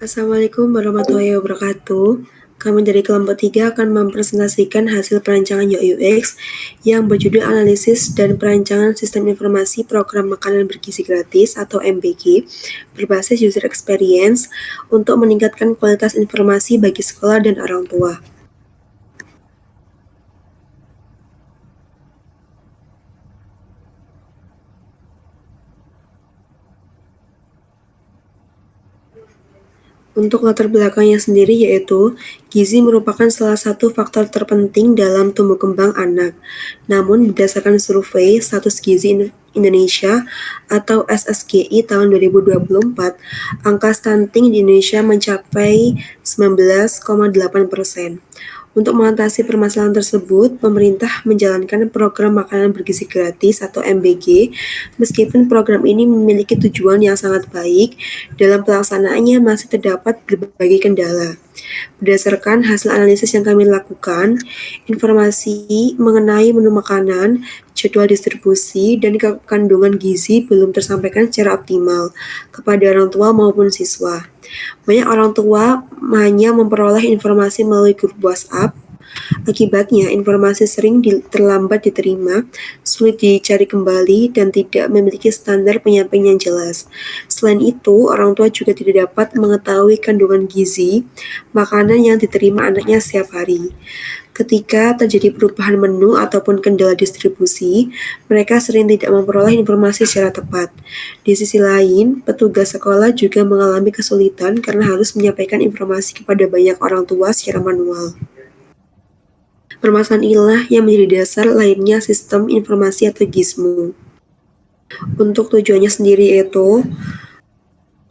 Assalamualaikum warahmatullahi wabarakatuh. Kami dari kelompok 3 akan mempresentasikan hasil perancangan UX yang berjudul Analisis dan Perancangan Sistem Informasi Program Makanan Bergizi Gratis atau MBG berbasis User Experience untuk meningkatkan kualitas informasi bagi sekolah dan orang tua. Untuk latar belakangnya sendiri yaitu, gizi merupakan salah satu faktor terpenting dalam tumbuh kembang anak. Namun berdasarkan survei Status Gizi Indonesia atau SSGI tahun 2024, angka stunting di Indonesia mencapai 19,8%. Untuk mengatasi permasalahan tersebut, pemerintah menjalankan program makanan bergizi gratis atau MBG. Meskipun program ini memiliki tujuan yang sangat baik, dalam pelaksanaannya masih terdapat berbagai kendala. Berdasarkan hasil analisis yang kami lakukan, informasi mengenai menu makanan, jadwal distribusi, dan kandungan gizi belum tersampaikan secara optimal kepada orang tua maupun siswa. Banyak orang tua hanya memperoleh informasi melalui grup WhatsApp. Akibatnya, informasi sering terlambat diterima, sulit dicari kembali, dan tidak memiliki standar penyampaian yang jelas. Selain itu, orang tua juga tidak dapat mengetahui kandungan gizi makanan yang diterima anaknya setiap hari. Ketika terjadi perubahan menu ataupun kendala distribusi, mereka sering tidak memperoleh informasi secara tepat. Di sisi lain, petugas sekolah juga mengalami kesulitan karena harus menyampaikan informasi kepada banyak orang tua secara manual. Permasalahan inilah yang menjadi dasar lainnya sistem informasi atau GISMO. Untuk tujuannya sendiri yaitu,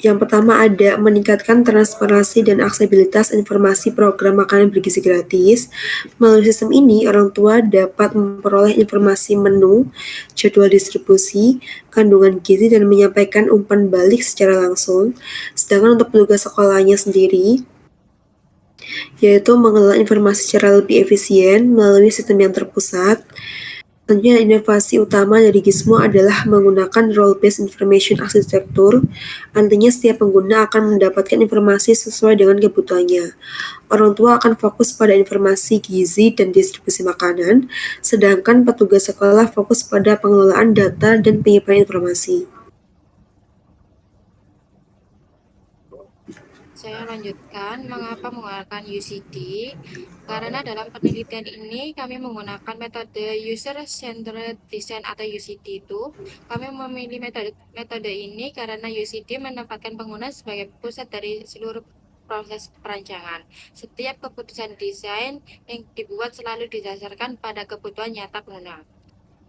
yang pertama ada meningkatkan transparansi dan aksesibilitas informasi program makanan bergizi gratis. Melalui sistem ini, orang tua dapat memperoleh informasi menu, jadwal distribusi, kandungan gizi, dan menyampaikan umpan balik secara langsung. Sedangkan untuk petugas sekolahnya sendiri, yaitu mengelola informasi secara lebih efisien melalui sistem yang terpusat. Tentunya inovasi utama dari Gizmo adalah menggunakan role-based information architecture, artinya setiap pengguna akan mendapatkan informasi sesuai dengan kebutuhannya. Orang tua akan fokus pada informasi gizi dan distribusi makanan, sedangkan petugas sekolah fokus pada pengelolaan data dan penyimpanan informasi. Saya lanjutkan, mengapa menggunakan UCD? Karena dalam penelitian ini kami menggunakan metode User Centered Design atau UCD itu. Kami memilih metode ini karena UCD menempatkan pengguna sebagai pusat dari seluruh proses perancangan. Setiap keputusan desain yang dibuat selalu didasarkan pada kebutuhan nyata pengguna.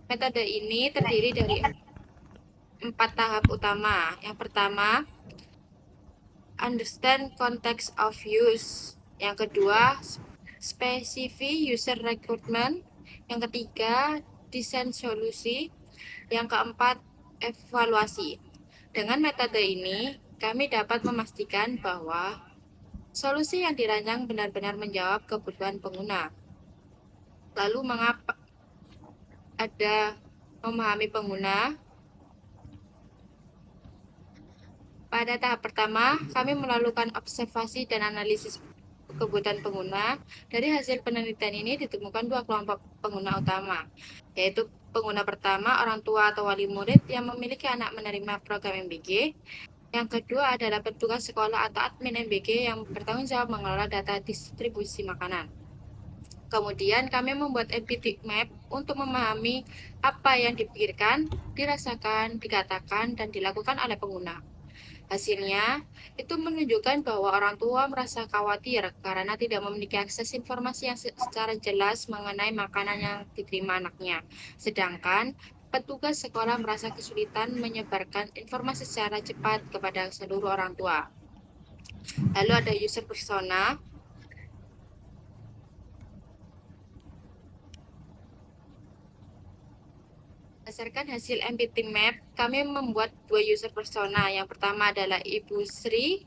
Metode ini terdiri dari 4 tahap utama. Yang pertama, understand context of use. Yang kedua, specific user requirement. Yang ketiga, desain solusi. Yang keempat, evaluasi. Dengan metode ini, kami dapat memastikan bahwa solusi yang dirancang benar-benar menjawab kebutuhan pengguna. Lalu, mengapa ada memahami pengguna? Pada tahap pertama, kami melakukan observasi dan analisis kebutuhan pengguna. Dari hasil penelitian ini ditemukan 2 kelompok pengguna utama, yaitu pengguna pertama, orang tua atau wali murid yang memiliki anak menerima program MBG. Yang kedua adalah petugas sekolah atau admin MBG yang bertanggung jawab mengelola data distribusi makanan. Kemudian kami membuat empathy map untuk memahami apa yang dipikirkan, dirasakan, dikatakan, dan dilakukan oleh pengguna. Hasilnya, itu menunjukkan bahwa orang tua merasa khawatir karena tidak memiliki akses informasi yang secara jelas mengenai makanan yang diterima anaknya. Sedangkan, petugas sekolah merasa kesulitan menyebarkan informasi secara cepat kepada seluruh orang tua. Lalu ada user persona. Berdasarkan hasil empathy map, kami membuat 2 user persona. Yang pertama adalah Ibu Sari,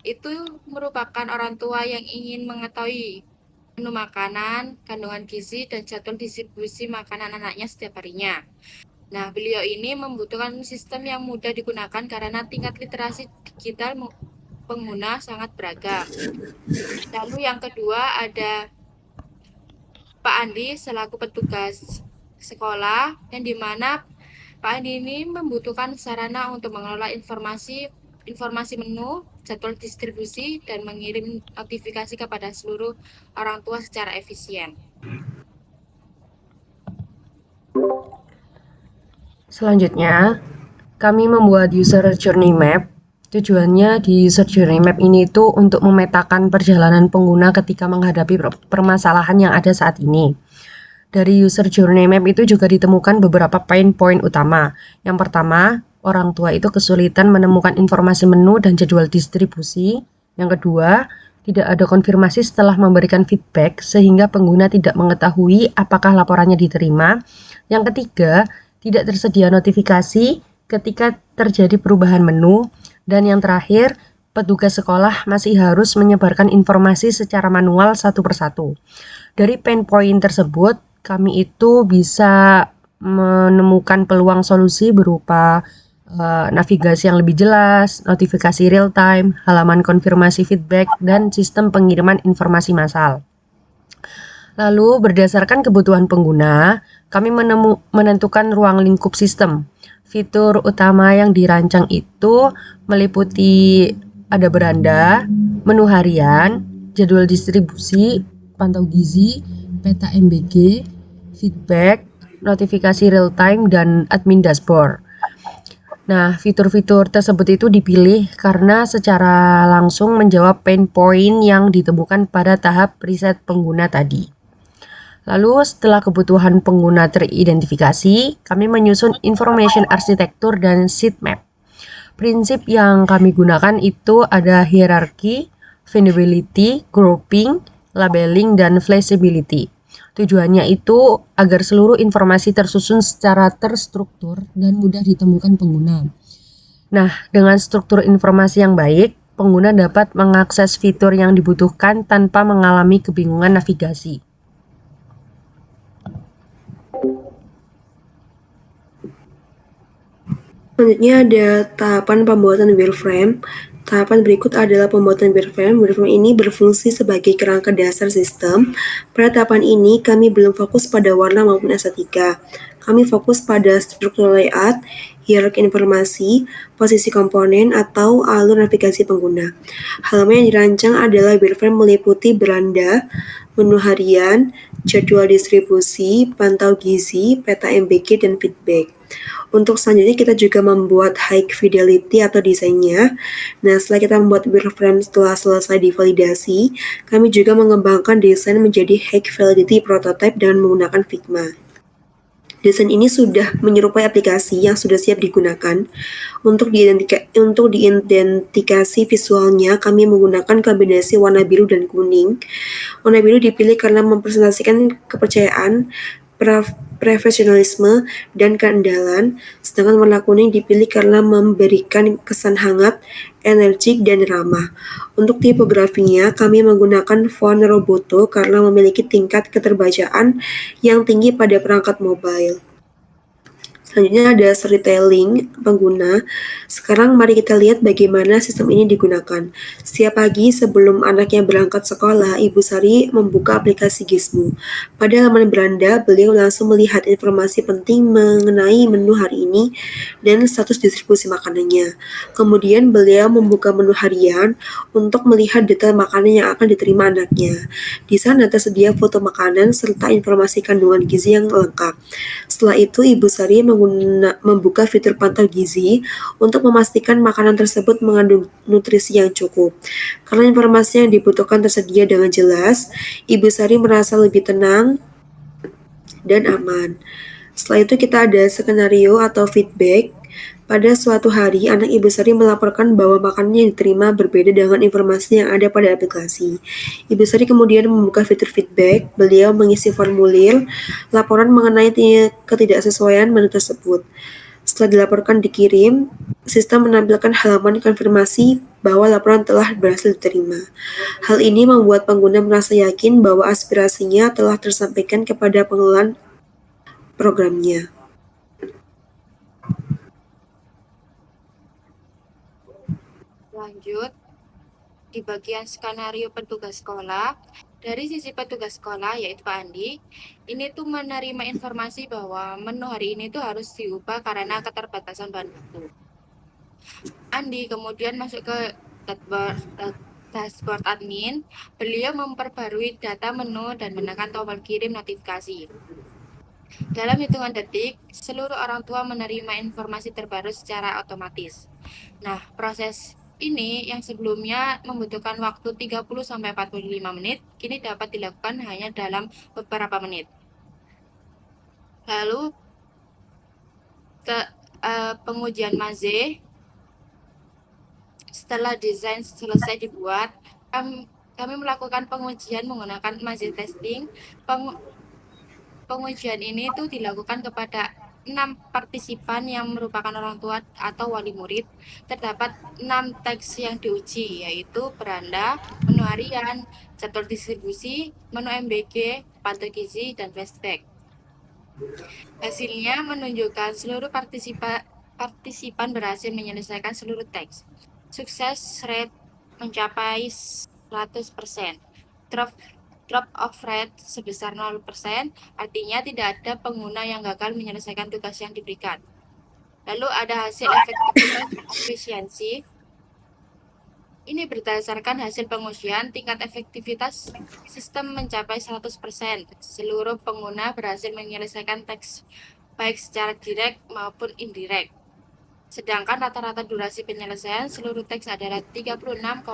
itu merupakan orang tua yang ingin mengetahui menu makanan, kandungan gizi, dan jadwal distribusi makanan anaknya setiap harinya. Nah, beliau ini membutuhkan sistem yang mudah digunakan karena tingkat literasi digital pengguna sangat beragam. Lalu yang kedua ada Pak Andi selaku petugas sekolah yang dimana Pak Andi ini membutuhkan sarana untuk mengelola informasi menu, jadwal distribusi, dan mengirim notifikasi kepada seluruh orang tua secara efisien. Selanjutnya, kami membuat user journey map. Tujuannya di user journey map ini itu untuk memetakan perjalanan pengguna ketika menghadapi permasalahan yang ada saat ini. Dari user journey map itu juga ditemukan beberapa pain point utama. Yang pertama, orang tua itu kesulitan menemukan informasi menu dan jadwal distribusi. Yang kedua, tidak ada konfirmasi setelah memberikan feedback sehingga pengguna tidak mengetahui apakah laporannya diterima. Yang ketiga, tidak tersedia notifikasi ketika terjadi perubahan menu. Dan yang terakhir, petugas sekolah masih harus menyebarkan informasi secara manual satu persatu. Dari pain point tersebut, kami itu bisa menemukan peluang solusi berupa navigasi yang lebih jelas, notifikasi real time, halaman konfirmasi feedback, dan sistem pengiriman informasi massal. Lalu berdasarkan kebutuhan pengguna, kami menentukan ruang lingkup sistem. Fitur utama yang dirancang itu meliputi ada beranda, menu harian, jadwal distribusi, pantau gizi, peta MBG, feedback, notifikasi real time, dan admin dashboard. Nah, fitur-fitur tersebut itu dipilih karena secara langsung menjawab pain point yang ditemukan pada tahap riset pengguna tadi. Lalu setelah kebutuhan pengguna teridentifikasi, kami menyusun information architecture dan sitemap. Prinsip yang kami gunakan itu ada hierarki, visibility, grouping, labeling, dan flexibility. Tujuannya itu agar seluruh informasi tersusun secara terstruktur dan mudah ditemukan pengguna. Nah, dengan struktur informasi yang baik, pengguna dapat mengakses fitur yang dibutuhkan tanpa mengalami kebingungan navigasi. Selanjutnya ada tahapan pembuatan wireframe. Tahapan berikut adalah pembuatan wireframe. Wireframe ini berfungsi sebagai kerangka dasar sistem. Pada tahapan ini, kami belum fokus pada warna maupun estetika. Kami fokus pada struktur layout, hierarki informasi, posisi komponen, atau alur navigasi pengguna. Halaman yang dirancang adalah wireframe meliputi beranda, menu harian, jadwal distribusi, pantau gizi, peta MBG, dan feedback. Untuk selanjutnya kita juga membuat high fidelity atau desainnya. Nah, setelah kita membuat wireframe setelah selesai divalidasi, kami juga mengembangkan desain menjadi high fidelity prototype dengan menggunakan Figma. Desain ini sudah menyerupai aplikasi yang sudah siap digunakan. Untuk diidentifikasi visualnya, kami menggunakan kombinasi warna biru dan kuning. Warna biru dipilih karena mempresentasikan kepercayaan, profesionalisme, dan keandalan, sedangkan warna kuning dipilih karena memberikan kesan hangat, energik, dan ramah. Untuk tipografinya, kami menggunakan font Roboto karena memiliki tingkat keterbacaan yang tinggi pada perangkat mobile. Selanjutnya ada storytelling pengguna. Sekarang mari kita lihat bagaimana sistem ini digunakan. Setiap pagi sebelum anaknya berangkat sekolah, Ibu Sari membuka aplikasi Gizmo. Pada halaman beranda, beliau langsung melihat informasi penting mengenai menu hari ini dan status distribusi makanannya. Kemudian beliau membuka menu harian untuk melihat detail makanan yang akan diterima anaknya. Di sana tersedia foto makanan serta informasi kandungan gizi yang lengkap. Setelah itu, Ibu Sari membuka fitur pantau gizi untuk memastikan makanan tersebut mengandung nutrisi yang cukup. Karena informasi yang dibutuhkan tersedia dengan jelas, Ibu Sari merasa lebih tenang dan aman. Setelah itu kita ada skenario atau feedback. Pada suatu hari, anak Ibu Sari melaporkan bahwa makanan yang diterima berbeda dengan informasi yang ada pada aplikasi. Ibu Sari kemudian membuka fitur feedback. Beliau mengisi formulir laporan mengenai ketidaksesuaian menu tersebut. Setelah dilaporkan dikirim, sistem menampilkan halaman konfirmasi bahwa laporan telah berhasil diterima. Hal ini membuat pengguna merasa yakin bahwa aspirasinya telah tersampaikan kepada pengelola programnya. Lanjut, di bagian skenario petugas sekolah, dari sisi petugas sekolah yaitu Pak Andi, ini tuh menerima informasi bahwa menu hari ini tuh harus diubah karena keterbatasan bahan baku. Andi kemudian masuk ke dashboard admin, beliau memperbarui data menu dan menekan tombol kirim notifikasi. Dalam hitungan detik, seluruh orang tua menerima informasi terbaru secara otomatis. Nah, proses ini yang sebelumnya membutuhkan waktu 30-45 menit, kini dapat dilakukan hanya dalam beberapa menit. Lalu, pengujian Maze, setelah desain selesai dibuat, kami melakukan pengujian menggunakan Maze testing. Pengujian ini tuh dilakukan kepada 6 partisipan yang merupakan orang tua atau wali murid. Terdapat 6 teks yang diuji, yaitu beranda, menu harian, jadwal distribusi, menu MBG, pantau gizi, dan flashback. Hasilnya menunjukkan seluruh partisipan berhasil menyelesaikan seluruh teks. Sukses rate mencapai 100%. Drop off rate sebesar 0%, artinya tidak ada pengguna yang gagal menyelesaikan tugas yang diberikan. Lalu ada hasil efektivitas efisiensi. Ini berdasarkan hasil pengujian, tingkat efektivitas sistem mencapai 100%. Seluruh pengguna berhasil menyelesaikan teks baik secara direct maupun indirect. Sedangkan rata-rata durasi penyelesaian seluruh teks adalah 36,45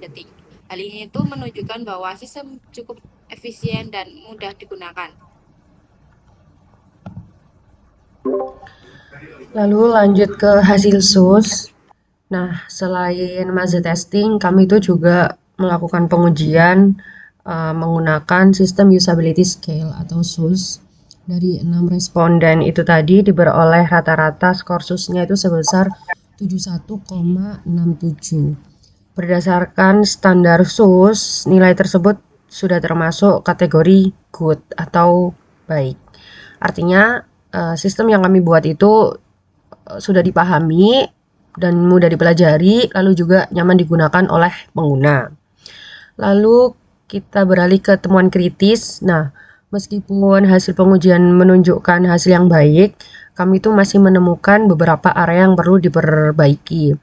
detik. Hal ini itu menunjukkan bahwa sistem cukup efisien dan mudah digunakan. Lalu lanjut ke hasil SUS. Nah, selain Maze testing, kami itu juga melakukan pengujian menggunakan sistem usability scale atau SUS. Dari 6 responden itu tadi diperoleh rata-rata skor SUS-nya itu sebesar 71,67. Berdasarkan standar SUS, nilai tersebut sudah termasuk kategori good atau baik. Artinya, sistem yang kami buat itu sudah dipahami dan mudah dipelajari, lalu juga nyaman digunakan oleh pengguna. Lalu kita beralih ke temuan kritis. Nah, meskipun hasil pengujian menunjukkan hasil yang baik, kami itu masih menemukan beberapa area yang perlu diperbaiki.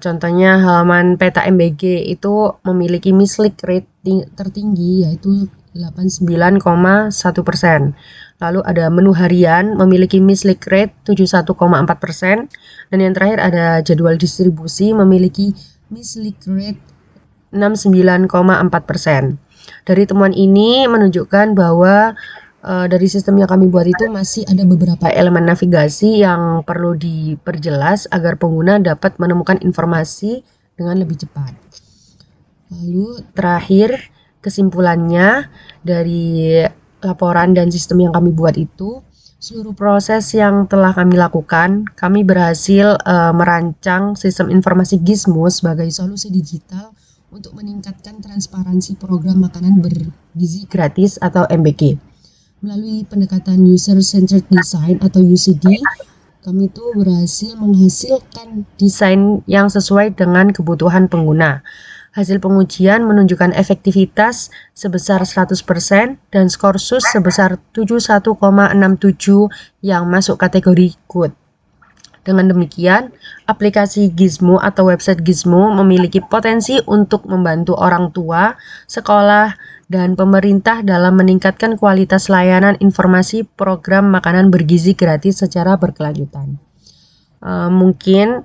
Contohnya halaman peta MBG itu memiliki mislead rate tertinggi, yaitu 89,1%. Lalu ada menu harian memiliki mislead rate 71,4%. Dan yang terakhir ada jadwal distribusi memiliki mislead rate 69,4%. Dari temuan ini menunjukkan bahwa dari sistem yang kami buat itu masih ada beberapa elemen navigasi yang perlu diperjelas agar pengguna dapat menemukan informasi dengan lebih cepat. Lalu terakhir, kesimpulannya dari laporan dan sistem yang kami buat itu, seluruh proses yang telah kami lakukan, kami berhasil merancang sistem informasi Gizmo sebagai solusi digital untuk meningkatkan transparansi program makanan bergizi gratis atau MBG. Melalui pendekatan User-Centered Design atau UCD, kami itu berhasil menghasilkan desain yang sesuai dengan kebutuhan pengguna. Hasil pengujian menunjukkan efektivitas sebesar 100% dan skor SUS sebesar 71,67 yang masuk kategori good. Dengan demikian, aplikasi Gizmo atau website Gizmo memiliki potensi untuk membantu orang tua, sekolah, dan pemerintah dalam meningkatkan kualitas layanan informasi program makanan bergizi gratis secara berkelanjutan. Mungkin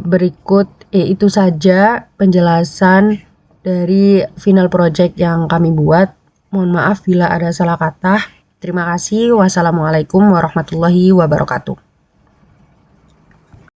berikut itu saja penjelasan dari final project yang kami buat. Mohon maaf bila ada salah kata. Terima kasih. Wassalamualaikum warahmatullahi wabarakatuh.